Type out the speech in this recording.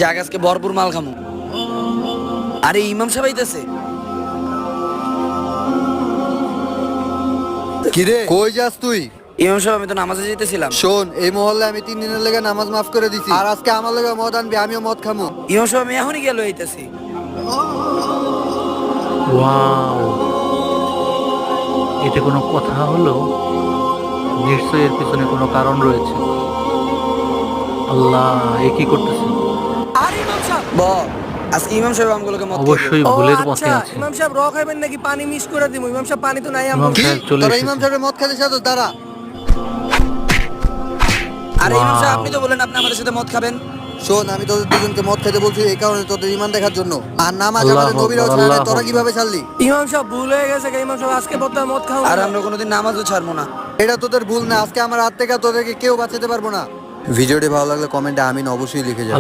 যাক আজকে ভরপুর মাল খামো। আরে ইমাম সাহেব আইতাছে। কিরে কই যাস তুই? ইমাম সাহেব আমি তো নামাজে যেতেছিলাম। শোন, এই মহল্লে আমি 3 দিনের লেগে নামাজ মাফ করে দিছি, আর আজকে আমার লেগে মদ আনবি, আমিও মদ খামু। ইমাম সাহেব আমি এখনই গেল আইতাছি। ওয়াও, এটা কোনো কথা হলো? নিশ্চয়ই এর পিছনে কোনো কারণ রয়েছে। আল্লাহ, এ কি করতেছে? আর ইমাম সাহেব, আজকে ইমাম সাহেব আমগুলোকে মত অবশ্যই ও ভুলের পথে আচ্ছা, আছে। ইমাম সাহেব র খাইবেন নাকি পানি মিক্স করে দিব? ইমাম সাহেব পানি তো নাই ইমাম আমগো। কি সাহেব চলে তোরা এসেছে। ইমাম সাহেবের মদ খেতে চাস? দাঁড়া। আরে ইমাম সাহেব Wow. আপনি তো বলেন আপনি আমাদের সাথে মদ খাবেন। শোন, আমি তোদের দুজনকে মদ খেতে বলছি এই কারণে, তোদের ইমান দেখার জন্য। আর নামাজ আল্লাহু আমাদের নবীরাও আকবার, ছাড়ে নাই, আল্লাহু তোরা আকবার। কিভাবে ছাড়লি? ইমাম সাহেব ভুল হয়ে গেছে, ইমাম সাহেব আজকে বর্তমান মদ খাও আর আমরা কোনোদিন নামাজও ছাড়বো না। এটা তোদের ভুল না, আজকে আমার হাত থেকে তোদেরকে কেউ বাঁচাতে পারবো না। ভিডিওটি ভালো লাগলে কমেন্টে আমিন অবশ্যই লিখে যাবে।